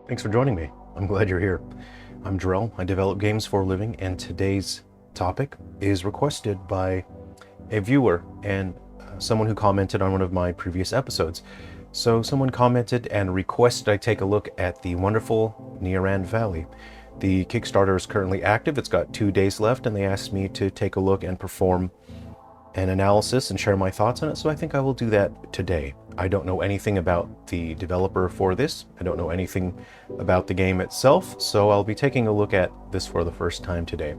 Thanks for joining me. I'm glad you're here. I'm Jerrel. I develop games for a living, and today's topic is requested by a viewer and someone who commented on one of my previous episodes. So someone commented and requested I take a look at the wonderful Neoran Valley. The Kickstarter is currently active. It's got 2 days left, and they asked me to take a look and perform an analysis and share my thoughts on it, so I think I will do that today. I don't know anything about the developer for this. I don't know anything about the game itself, so I'll be taking a look at this for the first time today.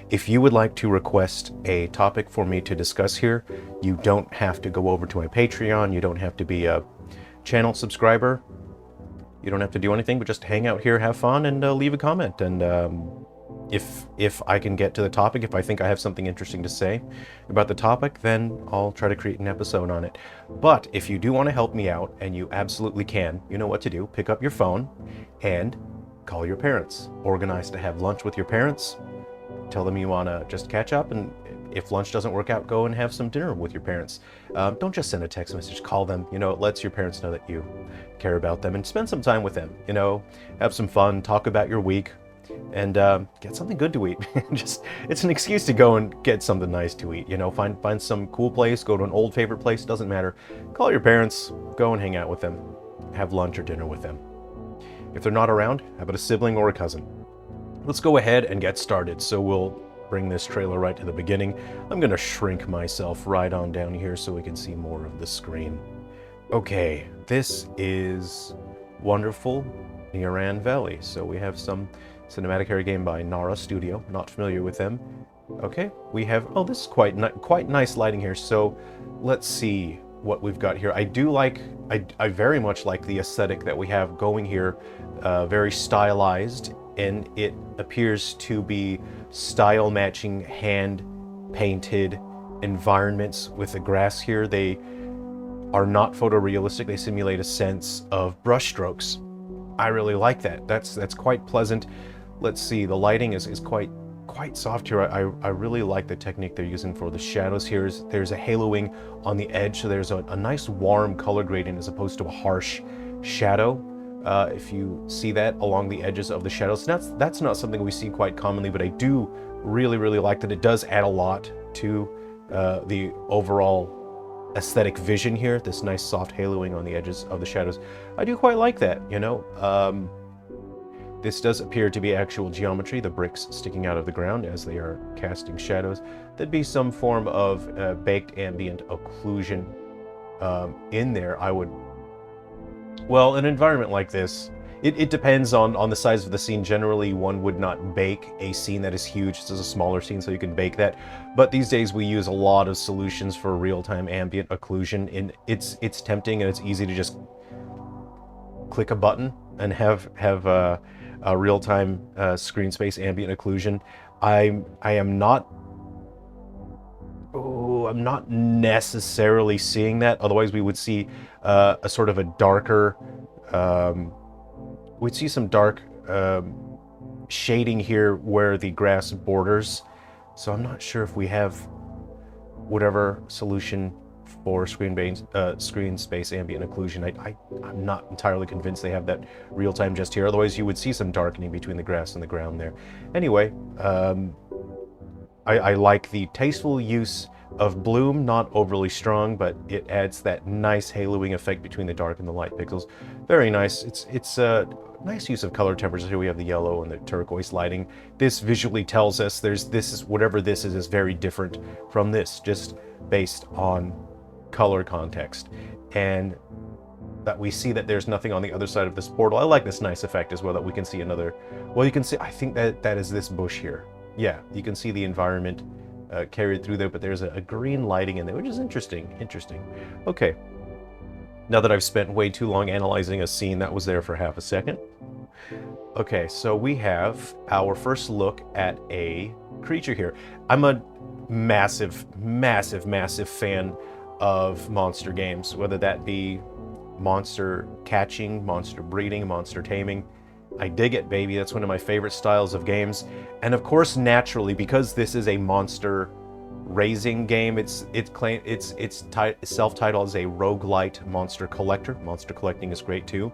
If you would like to request a topic for me to discuss here, you don't have to go over to my Patreon, you don't have to be a channel subscriber, you don't have to do anything but just hang out here, have fun, and leave a comment. And if I can get to the topic, if I think I have something interesting to say about the topic, then I'll try to create an episode on it. But if you do want to help me out, and you absolutely can, you know what to do. Pick up your phone and call your parents. Organize to have lunch with your parents. Tell them you want to just catch up, and if lunch doesn't work out, go and have some dinner with your parents. Don't just send a text message, call them. You know, it lets your parents know that you care about them, and spend some time with them. You know, have some fun, talk about your week, and get something good to eat. It's an excuse to go and get something nice to eat. You know, find some cool place, go to an old favorite place, doesn't matter. Call your parents, go and hang out with them, have lunch or dinner with them. If they're not around, how about a sibling or a cousin? Let's go ahead and get started. So we'll bring this trailer right to the beginning. I'm gonna shrink myself right on down here so we can see more of the screen. Okay, this is wonderful Neoran Valley. So we have some cinematic area game by Nara Studio. Not familiar with them. Okay, we have, oh, this is quite nice lighting here. So let's see what we've got here. I very much like the aesthetic that we have going here. Very stylized, and it appears to be style matching hand painted environments with the grass here. They are not photorealistic. They simulate a sense of brushstrokes. I really like that. That's quite pleasant. Let's see, the lighting is quite soft here. I really like the technique they're using for the shadows here. There's a haloing on the edge, so there's a nice warm color gradient as opposed to a harsh shadow. If you see that along the edges of the shadows, that's not something we see quite commonly, but I do really like that. It does add a lot to the overall aesthetic vision here. This nice soft haloing on the edges of the shadows. I do quite like that, you know. This does appear to be actual geometry, the bricks sticking out of the ground as they are casting shadows. There'd be some form of baked ambient occlusion in there. Well, an environment like this, it depends on the size of the scene. Generally, one would not bake a scene that is huge. This is a smaller scene, so you can bake that. But these days, we use a lot of solutions for real-time ambient occlusion, and it's tempting and it's easy to just click a button and have a real-time screen space ambient occlusion. I'm not necessarily seeing that. Otherwise, we would see a sort of a darker, we'd see some dark shading here where the grass borders. So I'm not sure if we have whatever solution for screen space ambient occlusion. I'm not entirely convinced they have that real time just here. Otherwise, you would see some darkening between the grass and the ground there. Anyway, I like the tasteful use of bloom, not overly strong, but it adds that nice haloing effect between the dark and the light pixels. Very nice. It's a nice use of color temperatures. Here we have the yellow and the turquoise lighting. This visually tells us whatever this is very different from this, just based on color context. And that we see that there's nothing on the other side of this portal. I like this nice effect as well, that we can see another, well, you can see, I think that is this bush here. Yeah, you can see the environment carried through there, but there's a green lighting in there, which is interesting. Okay, now that I've spent way too long analyzing a scene that was there for half a second. Okay, so we have our first look at a creature here. I'm a massive fan of monster games, whether that be monster catching, monster breeding, monster taming. I dig it, baby. That's one of my favorite styles of games. And of course, naturally, because this is a monster raising game, it's self-titled as a roguelite monster collector. Monster collecting is great too.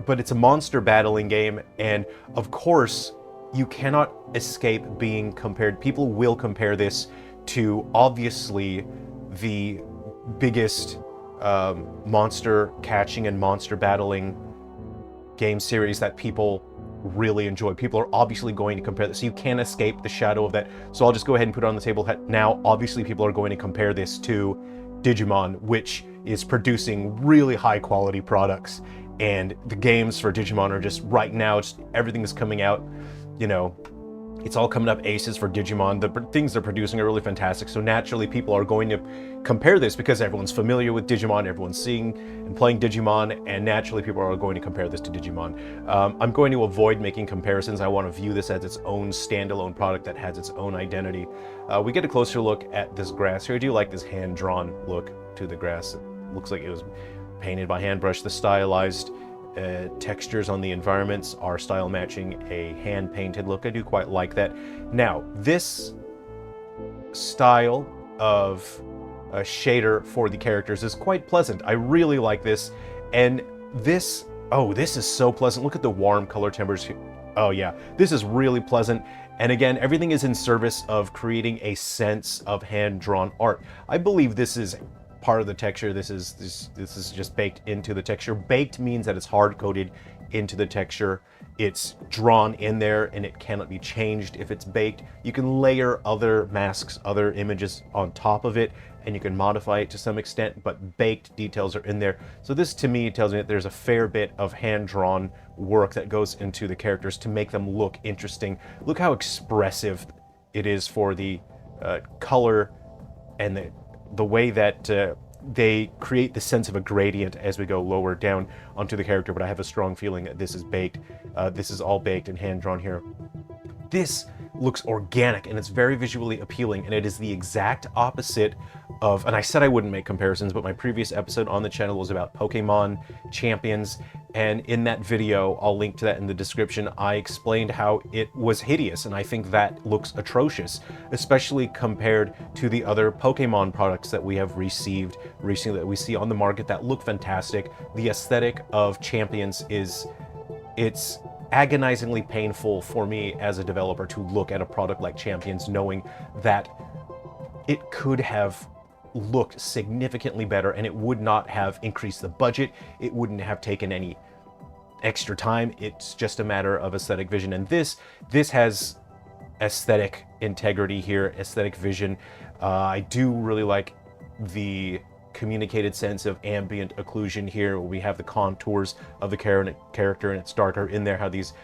but it's a monster battling game, and of course you cannot escape being compared. People will compare this to obviously the biggest monster catching and monster battling game series that people really enjoy. People are obviously going to compare this. So you can't escape the shadow of that. So I'll just go ahead and put it on the table now. Obviously people are going to compare this to Digimon, which is producing really high quality products. And the games for Digimon are just right now, just everything is coming out, you know, it's all coming up aces for Digimon. The things they're producing are really fantastic. So naturally people are going to compare this because everyone's familiar with Digimon, everyone's seeing and playing Digimon, and naturally people are going to compare this to Digimon. I'm going to avoid making comparisons. I want to view this as its own standalone product that has its own identity. We get a closer look at this grass here. I do like this hand-drawn look to the grass. It looks like it was painted by hand brush. The stylized textures on the environments are style matching a hand-painted look. I do quite like that. Now, this style of shader for the characters is quite pleasant. I really like this. And this, oh, this is so pleasant. Look at the warm color timbers here. Oh yeah, this is really pleasant. And again, everything is in service of creating a sense of hand-drawn art. I believe this is part of the texture. This is just baked into the texture. Baked means that it's hard-coded into the texture. It's drawn in there and it cannot be changed if it's baked. You can layer other masks, other images on top of it, and you can modify it to some extent, but baked details are in there. So this to me tells me that there's a fair bit of hand-drawn work that goes into the characters to make them look interesting. Look how expressive it is for the color and the way that they create the sense of a gradient as we go lower down onto the character, but I have a strong feeling that this is baked. This is all baked and hand-drawn here. This looks organic and it's very visually appealing, and it is the exact opposite of, and I said I wouldn't make comparisons, but my previous episode on the channel was about Pokemon Champions, and in that video, I'll link to that in the description, I explained how it was hideous, and I think that looks atrocious, especially compared to the other Pokemon products that we have received recently that we see on the market that look fantastic. The aesthetic of Champions it's agonizingly painful for me as a developer to look at a product like Champions knowing that it could have looked significantly better and it would not have increased the budget. It wouldn't have taken any extra time. It's just a matter of aesthetic vision. And this has aesthetic integrity here, aesthetic vision. I do really like the communicated sense of ambient occlusion here. We have the contours of the character and it's darker in there, how these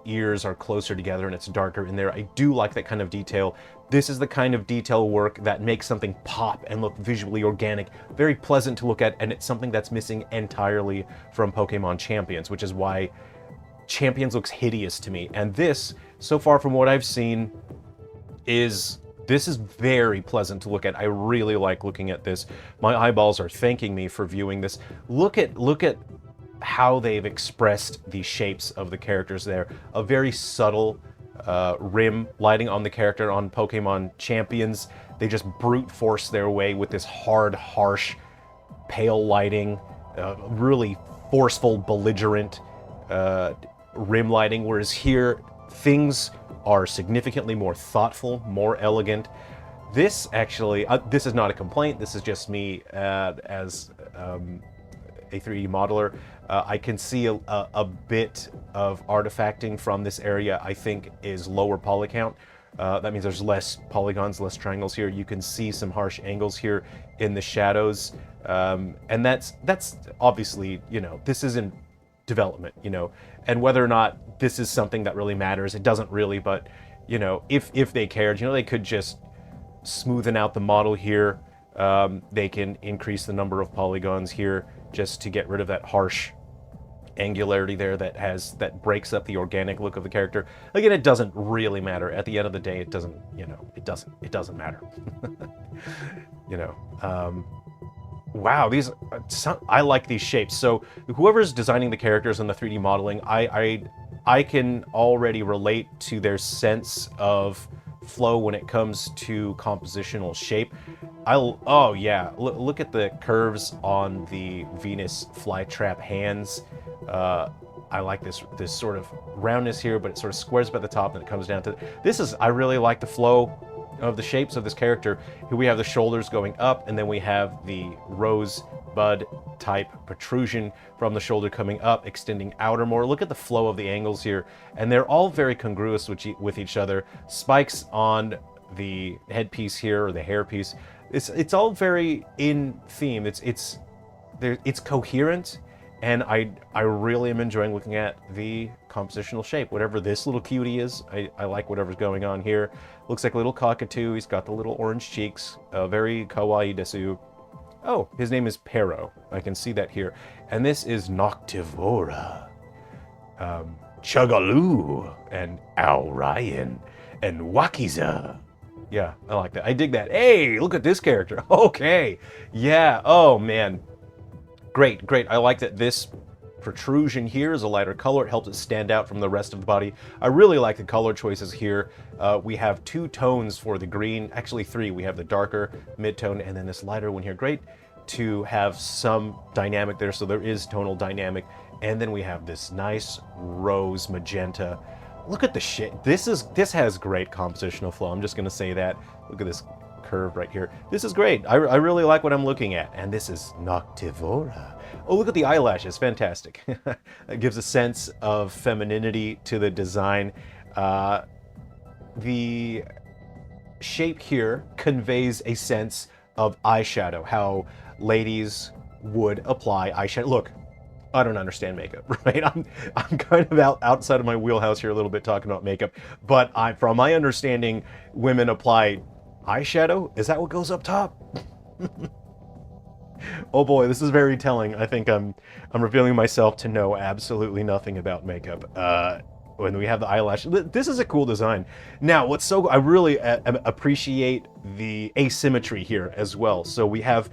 ears are closer together and it's darker in there. I do like that kind of detail. This is the kind of detail work that makes something pop and look visually organic, very pleasant to look at, and it's something that's missing entirely from Pokemon Champions, which is why Champions looks hideous to me. And this, so far from what I've seen, this is very pleasant to look at. I really like looking at this. My eyeballs are thanking me for viewing this. Look at how they've expressed the shapes of the characters there. A very subtle rim lighting on the character on Pokemon Champions. They just brute force their way with this hard, harsh, pale lighting, really forceful, belligerent rim lighting, whereas here things are significantly more thoughtful, more elegant. This actually, this is not a complaint, this is just me as a 3D modeler. I can see a bit of artifacting from this area, I think, is lower poly count. That means there's less polygons, less triangles here. You can see some harsh angles here in the shadows. And that's obviously, you know, this is in development, you know, and whether or not this is something that really matters, it doesn't really, but, you know, if they cared, you know, they could just smoothen out the model here. They can increase the number of polygons here just to get rid of that harsh angularity there that breaks up the organic look of the character. Again, it doesn't really matter. At the end of the day, it doesn't, you know, it doesn't matter. You know, wow, I like these shapes. So whoever's designing the characters and the 3D modeling, I can already relate to their sense of flow when it comes to compositional shape. Oh yeah, look at the curves on the Venus flytrap hands. I like this sort of roundness here, but it sort of squares up at the top and it comes down to this is I really like the flow of the shapes of this character. Here we have the shoulders going up, and then we have the rosebud type protrusion from the shoulder coming up, extending outer more. Look at the flow of the angles here, and they're all very congruous with each other. Spikes on the headpiece here, or the hairpiece. It's all very in theme. It's coherent, and I really am enjoying looking at the compositional shape. Whatever this little cutie is, I like whatever's going on here. Looks like a little cockatoo. He's got the little orange cheeks. Very kawaii desu. Oh, his name is Pero. I can see that here. And this is Noctivora, Chugaloo, and Aurian, and Wakiza. Yeah, I like that. I dig that. Hey, look at this character. Okay. Yeah. Oh, man. Great, great. I like that this protrusion here is a lighter color. It helps it stand out from the rest of the body. I really like the color choices here. We have 2 tones for the green. Actually 3. We have the darker mid-tone and then this lighter one here. Great to have some dynamic there. So there is tonal dynamic. And then we have this nice rose magenta. Look at the shit. This has great compositional flow. I'm just going to say that. Look at this curve right here. This is great. I really like what I'm looking at. And this is Noctivora. Oh, look at the eyelashes. Fantastic. It gives a sense of femininity to the design. The shape here conveys a sense of eyeshadow, how ladies would apply eyeshadow. Look, I don't understand makeup, right? I'm kind of outside of my wheelhouse here a little bit talking about makeup, but from my understanding, women apply eyeshadow. Is that what goes up top? Oh boy, this is very telling. I think I'm revealing myself to know absolutely nothing about makeup. When we have the eyelash, this is a cool design. Now, I really appreciate the asymmetry here as well. So we have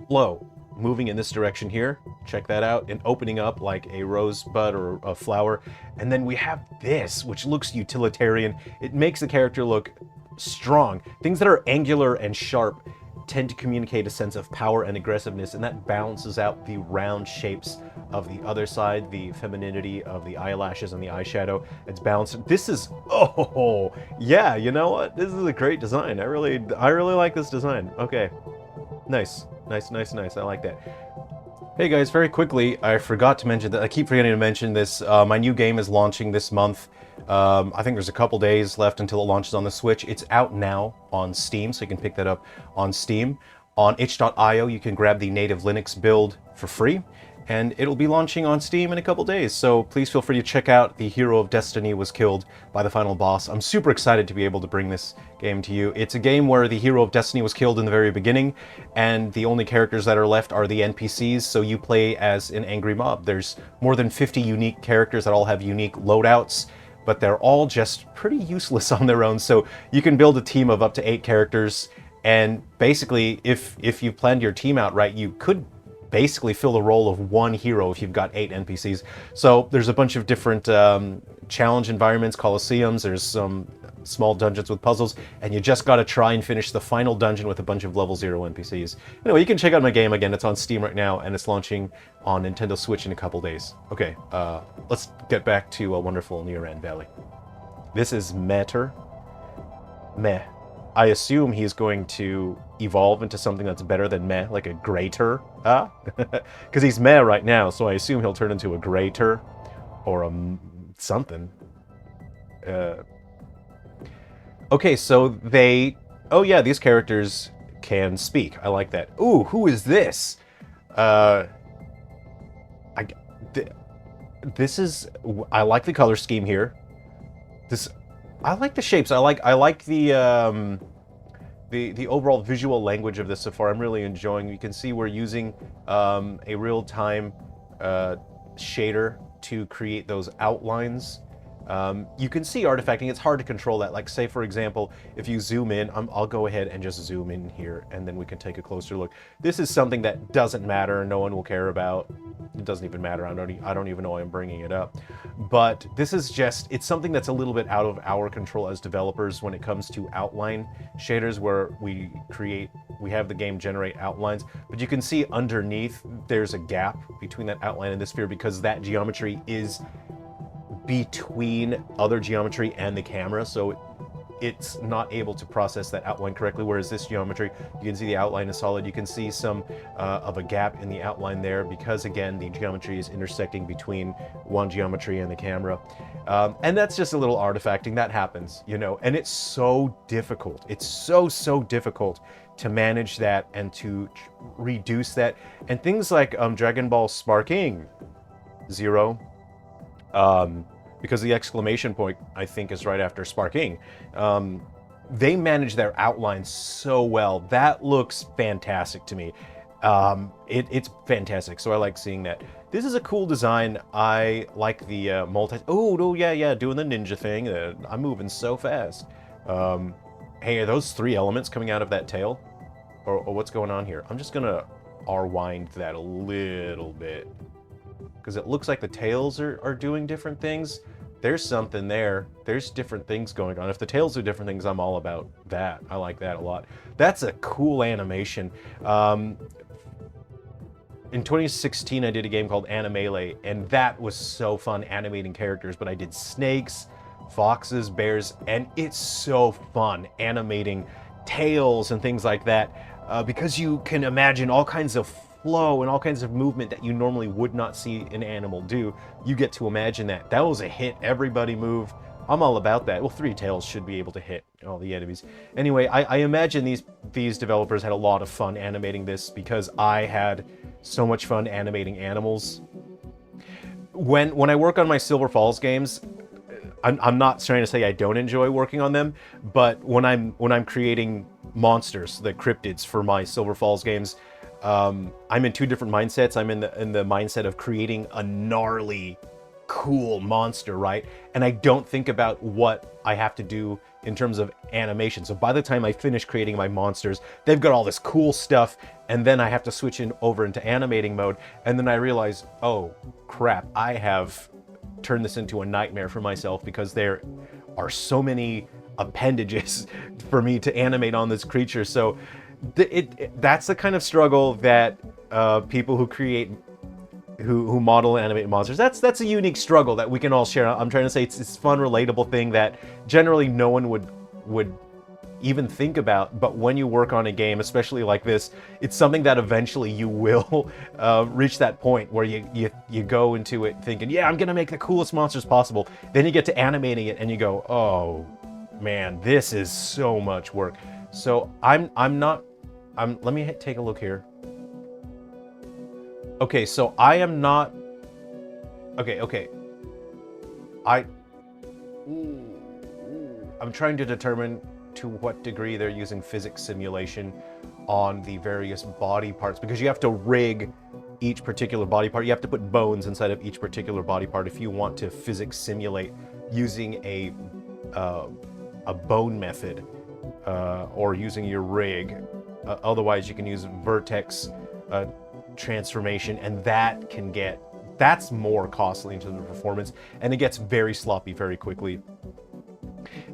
flow moving in this direction here. Check that out, and opening up like a rosebud or a flower. And then we have this, which looks utilitarian. It makes the character look strong. Things that are angular and sharp tend to communicate a sense of power and aggressiveness, and that balances out the round shapes of the other side, the femininity of the eyelashes and the eyeshadow. It's balanced. This is, oh, yeah, you know what? This is a great design. I really like this design. Okay. Nice. Nice, nice, nice. I like that. Hey guys, very quickly, I forgot to mention that. I keep forgetting to mention this. My new game is launching this month. I think there's a couple days left until it launches on the Switch. It's out now on Steam, so you can pick that up on Steam. On itch.io, you can grab the native Linux build for free, and it'll be launching on Steam in a couple days. So please feel free to check out The Hero of Destiny Was Killed by the Final Boss. I'm super excited to be able to bring this game to you. It's a game where the Hero of Destiny was killed in the very beginning, and the only characters that are left are the NPCs, so you play as an angry mob. There's more than 50 unique characters that all have unique loadouts, but they're all just pretty useless on their own. So you can build a team of up to 8 characters, and basically, if you planned your team out right, you could basically fill the role of one hero if you've got 8 NPCs. So there's a bunch of different challenge environments, coliseums, there's some small dungeons with puzzles, and you just gotta try and finish the final dungeon with a bunch of level 0 NPCs. Anyway, you can check out my game again. It's on Steam right now, and it's launching on Nintendo Switch in a couple days. Okay, let's get back to a wonderful Neoran Valley. This is Meter. Meh. I assume he's going to evolve into something that's better than meh, like a greater, huh? Because he's meh right now, so I assume he'll turn into a greater or a something. Okay, so oh yeah, these characters can speak. I like that. Ooh, who is this? This is, I like the color scheme here. I like the shapes. I like the overall visual language of this so far. I'm really enjoying. You can see we're using a real-time shader to create those outlines. You can see artifacting. It's hard to control that. Like, say for example, if you zoom in, I'll go ahead and just zoom in here, and then we can take a closer look. This is something that doesn't matter. No one will care about. it doesn't even matter. I don't even know why I'm bringing it up. But this is just, it's something that's a little bit out of our control as developers when it comes to outline shaders, where we have the game generate outlines, but you can see underneath there's a gap between that outline and the sphere because that geometry is between other geometry and the camera, so it's not able to process that outline correctly, whereas this geometry, you can see the outline is solid. You can see some of a gap in the outline there because, again, the geometry is intersecting between one geometry and the camera. And that's just a little artifacting. That happens, you know, and it's so difficult. It's so difficult to manage that and to reduce that. And things like Dragon Ball Sparking Zero, because the exclamation point, I think, is right after Sparking. They manage their outlines so well. That looks fantastic to me. It's fantastic, so I like seeing that. This is a cool design. I like the oh, yeah, doing the ninja thing. I'm moving so fast. Hey, are those 3 elements coming out of that tail? Or what's going on here? I'm just gonna R-wind that a little bit, because it looks like the tails are doing different things. There's something there. There's different things going on. If the tails do different things, I'm all about that. I like that a lot. That's a cool animation. In 2016, I did a game called Animele, and that was so fun animating characters, but I did snakes, foxes, bears, and it's so fun animating tails and things like that, because you can imagine all kinds of flow and all kinds of movement that you normally would not see an animal do. You get to imagine that. That was a hit. Everybody move. I'm all about that. Well, 3 tails should be able to hit all the enemies. Anyway, I imagine these developers had a lot of fun animating this, because I had so much fun animating animals. When I work on my Silver Falls games, I'm not trying to say I don't enjoy working on them, but when I'm creating monsters, the cryptids for my Silver Falls games, I'm in 2 different mindsets. I'm in the mindset of creating a gnarly, cool monster, right? And I don't think about what I have to do in terms of animation. So by the time I finish creating my monsters, they've got all this cool stuff, and then I have to switch over into animating mode, and then I realize, oh crap, I have turned this into a nightmare for myself, because there are so many appendages for me to animate on this creature. So that's the kind of struggle that people who create, who model and animate monsters, that's a unique struggle that we can all share. I'm trying to say it's fun, relatable thing that generally no one would even think about, but when you work on a game, especially like this, it's something that eventually you will reach that point where you go into it thinking, yeah, I'm gonna make the coolest monsters possible. Then you get to animating it and you go, oh man, this is so much work. So let me take a look here. Okay, so I am not... Okay. I'm trying to determine to what degree they're using physics simulation on the various body parts, because you have to rig each particular body part. You have to put bones inside of each particular body part if you want to physics simulate using a bone method, or using your rig. Otherwise, you can use vertex transformation, and that's more costly into the performance, and it gets very sloppy very quickly.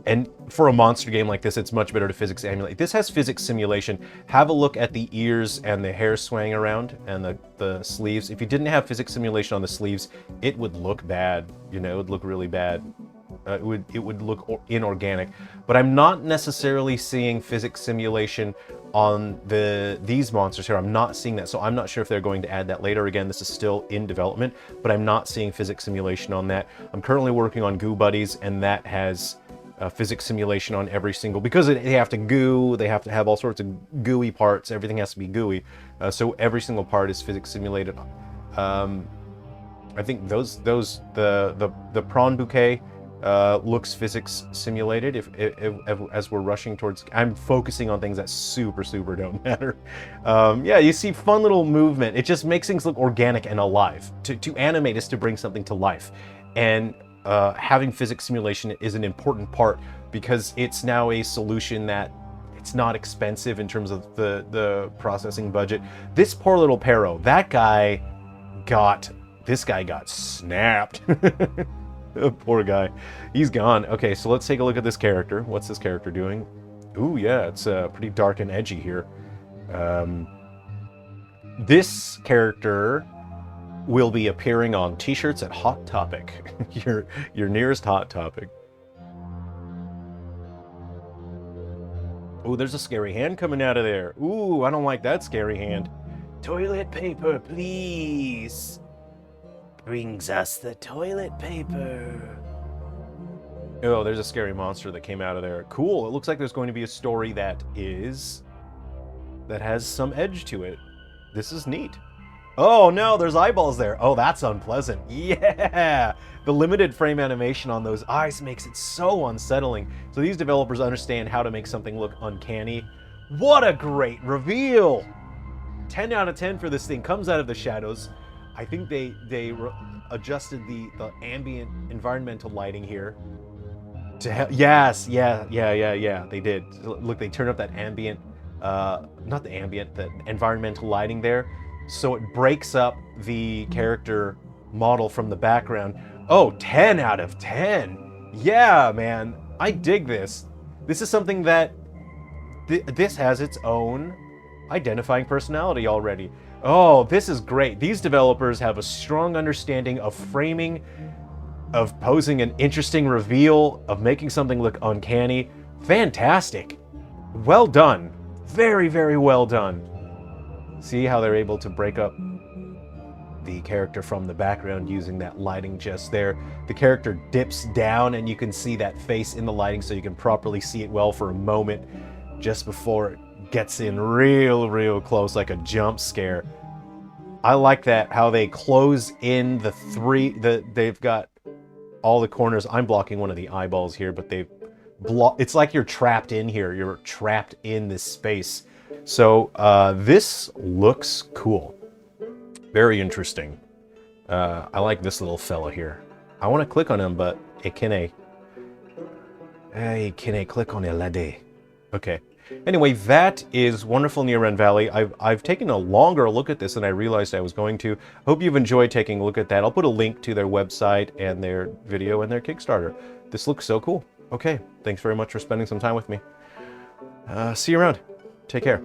And for a monster game like this, it's much better to physics emulate. This has physics simulation. Have a look at the ears and the hair swaying around, and the sleeves. If you didn't have physics simulation on the sleeves, it would look bad. You know, it would look really bad. It would look inorganic. But I'm not necessarily seeing physics simulation on these monsters here. I'm not seeing that, so I'm not sure if they're going to add that later. Again, this is still in development, but I'm not seeing physics simulation on that. I'm currently working on Goo Buddies, and that has physics simulation on every single, because they have to goo, they have to have all sorts of gooey parts, everything has to be gooey, so every single part is physics simulated. I think the prawn bouquet looks physics simulated as we're rushing towards... I'm focusing on things that super don't matter. Yeah, you see fun little movement. It just makes things look organic and alive. To animate is to bring something to life, and having physics simulation is an important part, because it's now a solution that it's not expensive in terms of the processing budget. This poor little Pero, that guy this guy got snapped. Poor guy. He's gone. Okay, so let's take a look at this character. What's this character doing? Ooh, yeah, it's pretty dark and edgy here. This character will be appearing on t-shirts at Hot Topic, your nearest Hot Topic. Ooh, there's a scary hand coming out of there. Ooh, I don't like that scary hand. Toilet paper, please. Brings us the toilet paper. Oh, there's a scary monster that came out of there. Cool. It looks like there's going to be a story that has some edge to it. This is neat. Oh no, there's eyeballs there. Oh, that's unpleasant. Yeah! The limited frame animation on those eyes makes it so unsettling. So these developers understand how to make something look uncanny. What a great reveal! 10 out of 10 for this thing. Comes out of the shadows. I think they adjusted the ambient environmental lighting here. Yes, yeah, they did. Look, they turned up that ambient, not the ambient, the environmental lighting there. So it breaks up the character model from the background. Oh, 10 out of 10. Yeah, man, I dig this. This is something that, this has its own identifying personality already. Oh, this is great. These developers have a strong understanding of framing, of posing an interesting reveal, of making something look uncanny. Fantastic. Well done. Very, very well done. See how they're able to break up the character from the background using that lighting just there. The character dips down and you can see that face in the lighting so you can properly see it well for a moment just before it gets in real close, like a jump scare. I like that, how they close in they've got all the corners. I'm blocking one of the eyeballs here, but it's like you're trapped in here. You're trapped in this space. So this looks cool. Very interesting. I like this little fella here. I want to click on him, but I can't click on it. Okay. Anyway, that is wonderful Neoran Valley. I've taken a longer look at this than I realized I was going to. Hope you've enjoyed taking a look at that. I'll put a link to their website and their video and their Kickstarter. This looks so cool. Okay, thanks very much for spending some time with me. See you around. Take care.